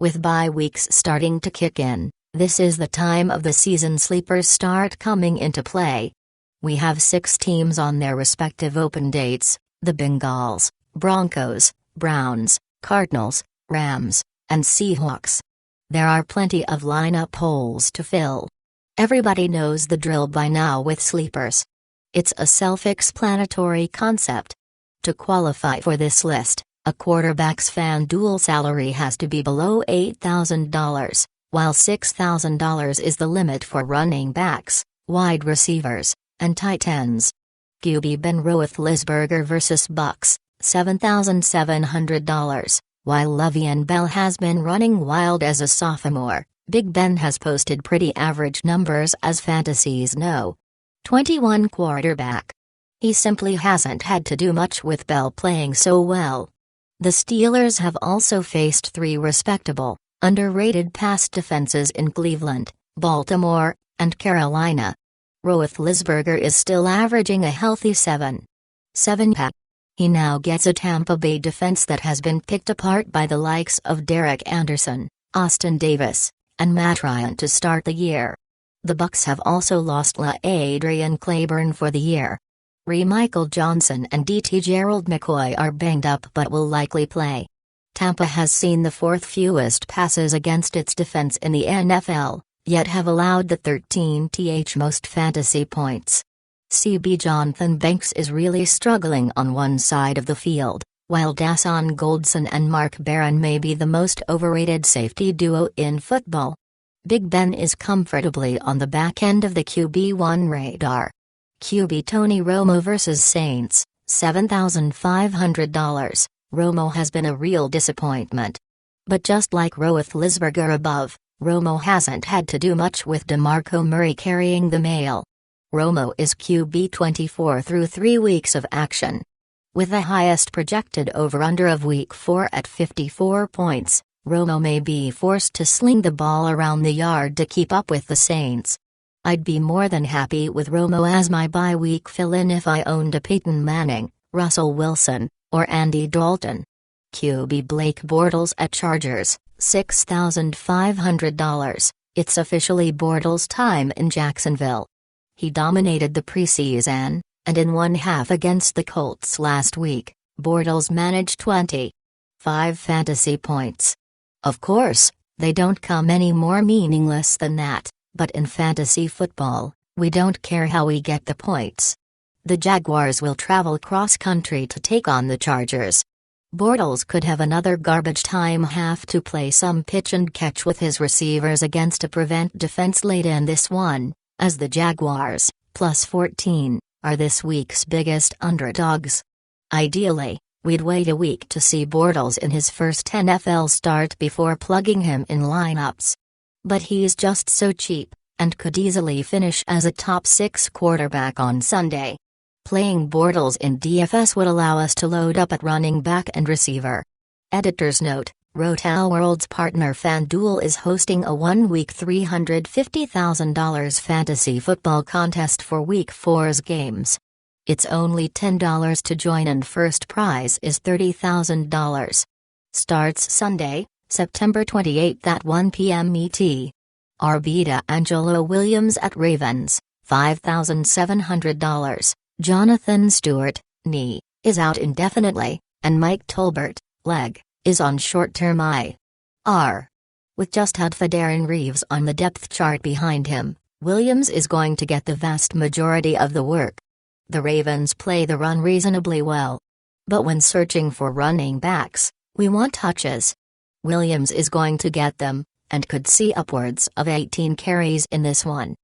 With bye weeks starting to kick in, this is the time of the season sleepers start coming into play. We have 6 teams on their respective open dates: the Bengals, Broncos, Browns, Cardinals, Rams, and Seahawks. There are plenty of lineup holes to fill. Everybody knows the drill by now with sleepers. It's a self-explanatory concept. To qualify for this list, a quarterback's FanDuel salary has to be below $8,000, while $6,000 is the limit for running backs, wide receivers, and tight ends. QB Ben Roethlisberger vs. Bucks, $7,700. While Le'Veon Bell has been running wild as a sophomore, Big Ben has posted pretty average numbers as fantasies know. 21 quarterback. He simply hasn't had to do much with Bell playing so well. The Steelers have also faced 3 respectable, underrated pass defenses in Cleveland, Baltimore, and Carolina. Roethlisberger is still averaging a healthy 7.7 PAT. He now gets a Tampa Bay defense that has been picked apart by the likes of Derek Anderson, Austin Davis, and Matt Ryan to start the year. The Bucks have also lost Adrian Claiborne for the year. Michael Johnson and DT Gerald McCoy are banged up but will likely play. Tampa has seen the 4th fewest passes against its defense in the NFL, yet have allowed the 13th most fantasy points. CB Jonathan Banks is really struggling on one side of the field, while Dashaun Goldson and Mark Barron may be the most overrated safety duo in football. Big Ben is comfortably on the back end of the QB1 radar. QB Tony Romo vs. Saints, $7,500. Romo has been a real disappointment. But just like Roethlisberger above, Romo hasn't had to do much with DeMarco Murray carrying the mail. Romo is QB 24 through 3 weeks of action. With the highest projected over-under of Week 4 at 54 points, Romo may be forced to sling the ball around the yard to keep up with the Saints. I'd be more than happy with Romo as my bye-week fill-in if I owned a Peyton Manning, Russell Wilson, or Andy Dalton. QB Blake Bortles at Chargers, $6,500. It's officially Bortles' time in Jacksonville. He dominated the preseason, and in one half against the Colts last week, Bortles managed 25 fantasy points. Of course, they don't come any more meaningless than that, but in fantasy football, we don't care how we get the points. The Jaguars will travel cross-country to take on the Chargers. Bortles could have another garbage time half to play some pitch and catch with his receivers against a prevent defense late in this one, as the Jaguars, plus 14, are this week's biggest underdogs. Ideally, we'd wait a week to see Bortles in his first NFL start before plugging him in lineups. But he's just so cheap, and could easily finish as a top 6 quarterback on Sunday. Playing Bortles in DFS would allow us to load up at running back and receiver. Editor's note: Rotoworld's partner FanDuel is hosting a 1-week $350,000 fantasy football contest for Week 4's games. It's only $10 to join and first prize is $30,000. Starts Sunday, September 28 at 1 p.m. ET. Arbita Angelo Williams at Ravens, $5,700. Jonathan Stewart, knee, is out indefinitely, and Mike Tolbert, leg, is on short-term IR. With just Darren Reeves on the depth chart behind him, Williams is going to get the vast majority of the work. The Ravens play the run reasonably well. But when searching for running backs, we want touches. Williams is going to get them, and could see upwards of 18 carries in this one.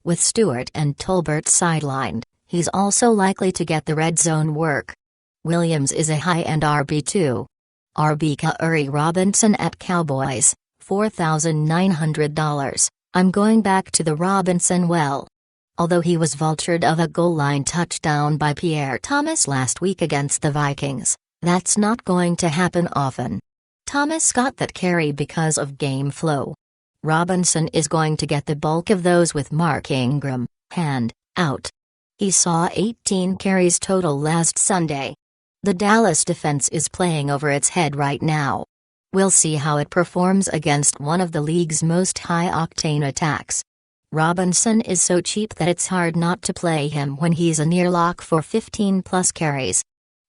With Stewart and Tolbert sidelined, he's also likely to get the red zone work. Williams is a high-end RB2. Uri Robinson at Cowboys, $4,900. I'm going back to the Robinson well. Although he was vultured of a goal line touchdown by Pierre Thomas last week against the Vikings, that's not going to happen often. Thomas got that carry because of game flow. Robinson is going to get the bulk of those with Mark Ingram, hand out. He saw 18 carries total last Sunday. The Dallas defense is playing over its head right now. We'll see how it performs against one of the league's most high-octane attacks. Robinson is so cheap that it's hard not to play him when he's a near lock for 15-plus carries.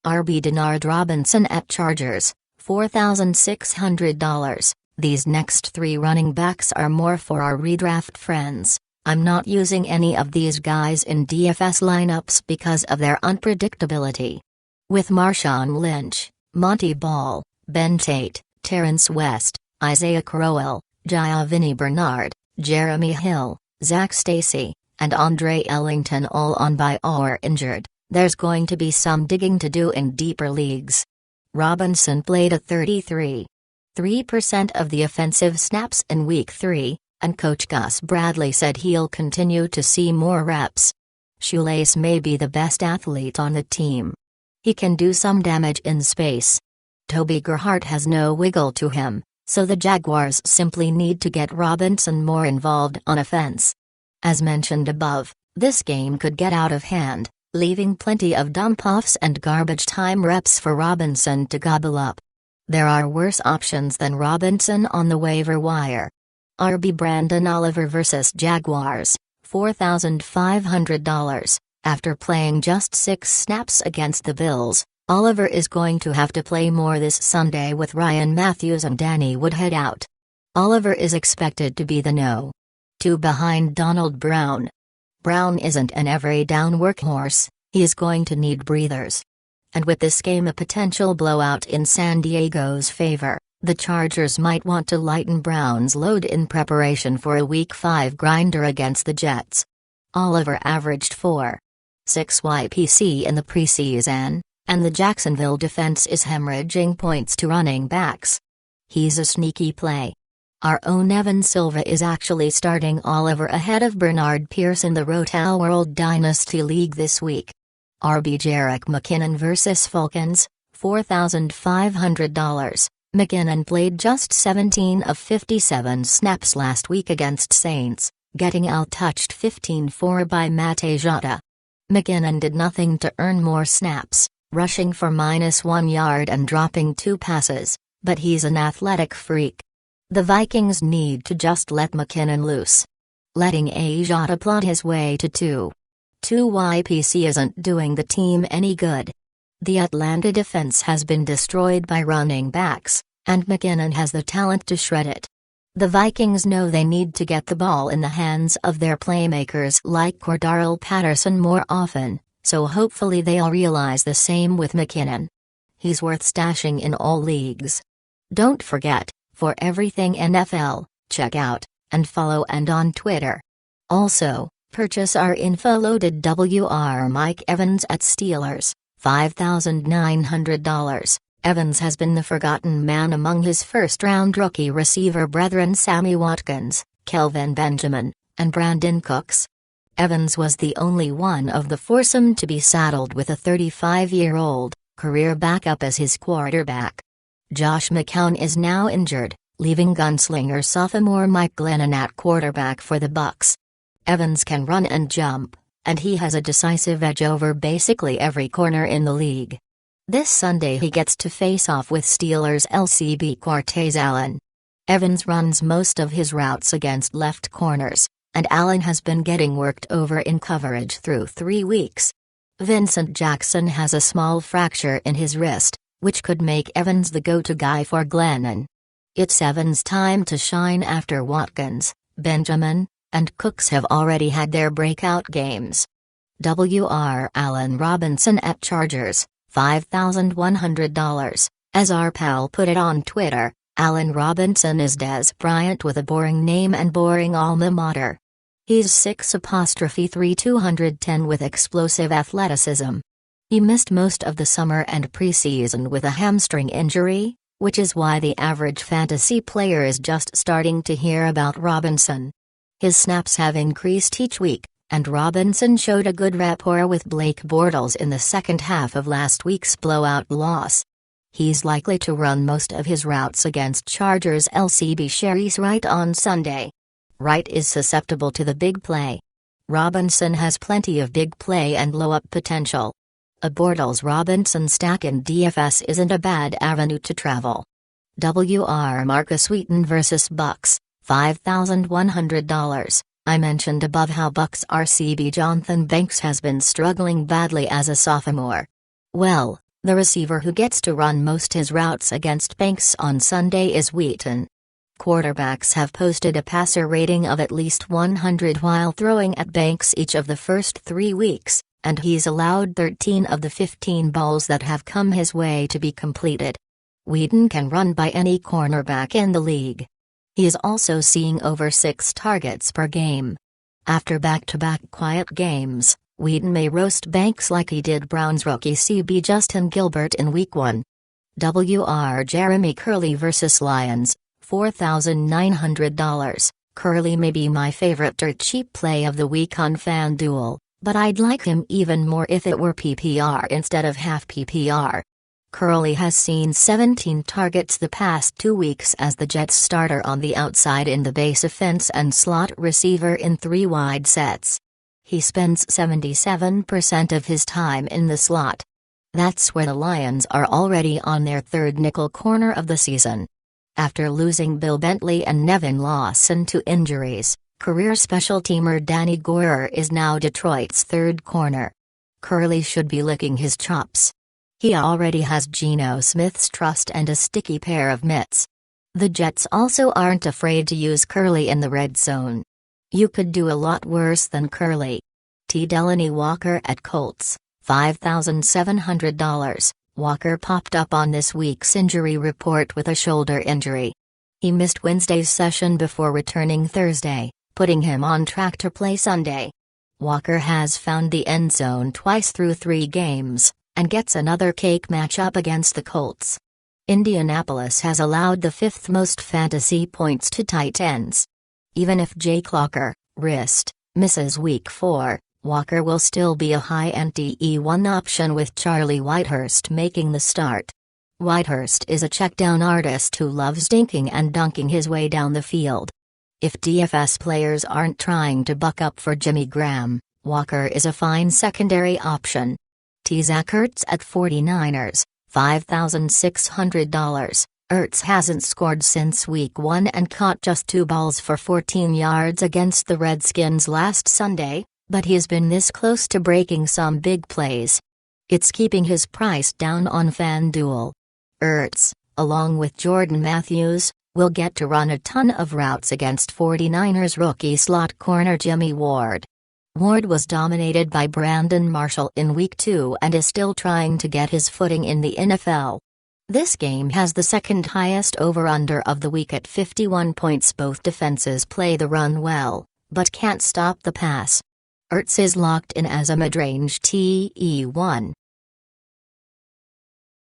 RB Denard Robinson at Chargers, $4,600. These next three running backs are more for our redraft friends. I'm not using any of these guys in DFS lineups because of their unpredictability. With Marshawn Lynch, Monty Ball, Ben Tate, Terrence West, Isaiah Crowell, Giovanni Bernard, Jeremy Hill, Zach Stacy, and Andre Ellington all on bye or injured, there's going to be some digging to do in deeper leagues. Robinson played a 33.3% of the offensive snaps in Week 3, and coach Gus Bradley said he'll continue to see more reps. Shoelace may be the best athlete on the team. He can do some damage in space. Toby Gerhart has no wiggle to him, so the Jaguars simply need to get Robinson more involved on offense. As mentioned above, this game could get out of hand, leaving plenty of dump-offs and garbage time reps for Robinson to gobble up. There are worse options than Robinson on the waiver wire. RB Brandon Oliver vs. Jaguars, $4,500. After playing just 6 snaps against the Bills, Oliver is going to have to play more this Sunday with Ryan Matthews and Danny Woodhead out. Oliver is expected to be the No. 2 behind Donald Brown. Brown isn't an every-down workhorse, he is going to need breathers. And with this game a potential blowout in San Diego's favor, the Chargers might want to lighten Brown's load in preparation for a Week 5 grinder against the Jets. Oliver averaged 4.6 YPC in the preseason, and the Jacksonville defense is hemorrhaging points to running backs. He's a sneaky play. Our own Evan Silva is actually starting Oliver ahead of Bernard Pierce in the Rotel World Dynasty League this week. RB Jerick McKinnon vs. Falcons, $4,500. McKinnon played just 17 of 57 snaps last week against Saints, getting out-touched 15-4 by Matt Ajata. McKinnon did nothing to earn more snaps, rushing for -1 yard and dropping 2 passes, but he's an athletic freak. The Vikings need to just let McKinnon loose. Letting Ajata plod his way to 2.2 YPC isn't doing the team any good. The Atlanta defense has been destroyed by running backs, and McKinnon has the talent to shred it. The Vikings know they need to get the ball in the hands of their playmakers like Cordarrelle Patterson more often, so hopefully they'll realize the same with McKinnon. He's worth stashing in all leagues. Don't forget, for everything NFL, check out and follow and on Twitter. Also, purchase our info-loaded WR Mike Evans at Steelers, $5,900. Evans has been the forgotten man among his first-round rookie receiver brethren Sammy Watkins, Kelvin Benjamin, and Brandon Cooks. Evans was the only one of the foursome to be saddled with a 35-year-old, career backup as his quarterback. Josh McCown is now injured, leaving gunslinger sophomore Mike Glennon at quarterback for the Bucs. Evans can run and jump, and he has a decisive edge over basically every corner in the league. This Sunday he gets to face off with Steelers LCB Cortez Allen. Evans runs most of his routes against left corners, and Allen has been getting worked over in coverage through 3 weeks. Vincent Jackson has a small fracture in his wrist, which could make Evans the go-to guy for Glennon. It's Evans' time to shine after Watkins, Benjamin, and Cooks have already had their breakout games. WR Allen Robinson at Chargers, $5,100. As our pal put it on Twitter, Allen Robinson is Dez Bryant with a boring name and boring alma mater. He's 6'3" 210 with explosive athleticism. He missed most of the summer and preseason with a hamstring injury, which is why the average fantasy player is just starting to hear about Robinson. His snaps have increased each week, and Robinson showed a good rapport with Blake Bortles in the second half of last week's blowout loss. He's likely to run most of his routes against Chargers LCB Sharice Wright on Sunday. Wright is susceptible to the big play. Robinson has plenty of big play and low-up potential. A Bortles-Robinson stack in DFS isn't a bad avenue to travel. WR Marcus Wheaton vs Bucks, $5,100. I mentioned above how Bucks RCB Jonathan Banks has been struggling badly as a sophomore. Well, the receiver who gets to run most his routes against Banks on Sunday is Wheaton. Quarterbacks have posted a passer rating of at least 100 while throwing at Banks each of the first 3 weeks, and he's allowed 13 of the 15 balls that have come his way to be completed. Wheaton can run by any cornerback in the league. He is also seeing over 6 targets per game. After back-to-back quiet games, Wheaton may roast Banks like he did Browns rookie CB Justin Gilbert in Week 1. WR Jeremy Kerley vs Lions, $4,900. Kerley may be my favorite dirt cheap play of the week on FanDuel, but I'd like him even more if it were PPR instead of half PPR. Kerley has seen 17 targets the past 2 weeks as the Jets starter on the outside in the base offense and slot receiver in 3 wide sets. He spends 77% of his time in the slot. That's where the Lions are already on their 3rd nickel corner of the season. After losing Bill Bentley and Nevin Lawson to injuries, career special teamer Danny Goyer is now Detroit's 3rd corner. Kerley should be licking his chops. He already has Geno Smith's trust and a sticky pair of mitts. The Jets also aren't afraid to use Kerley in the red zone. You could do a lot worse than Kerley. T. Delaney Walker at Colts, $5,700. Walker popped up on this week's injury report with a shoulder injury. He missed Wednesday's session before returning Thursday, putting him on track to play Sunday. Walker has found the end zone twice through 3 games, and gets another cake matchup against the Colts. Indianapolis has allowed the 5th most fantasy points to tight ends. Even if Jake Locker, wrist, misses Week 4, Walker will still be a high NTE1 option with Charlie Whitehurst making the start. Whitehurst is a check-down artist who loves dinking and dunking his way down the field. If DFS players aren't trying to buck up for Jimmy Graham, Walker is a fine secondary option. T. Zach Ertz at 49ers, $5,600. Ertz hasn't scored since Week 1 and caught just 2 balls for 14 yards against the Redskins last Sunday, but he's been this close to breaking some big plays. It's keeping his price down on FanDuel. Ertz, along with Jordan Matthews, will get to run a ton of routes against 49ers rookie slot corner Jimmy Ward. Ward was dominated by Brandon Marshall in Week 2 and is still trying to get his footing in the NFL. This game has the 2nd highest over-under of the week at 51 points. Both defenses play the run well, but can't stop the pass. Ertz is locked in as a mid-range TE1.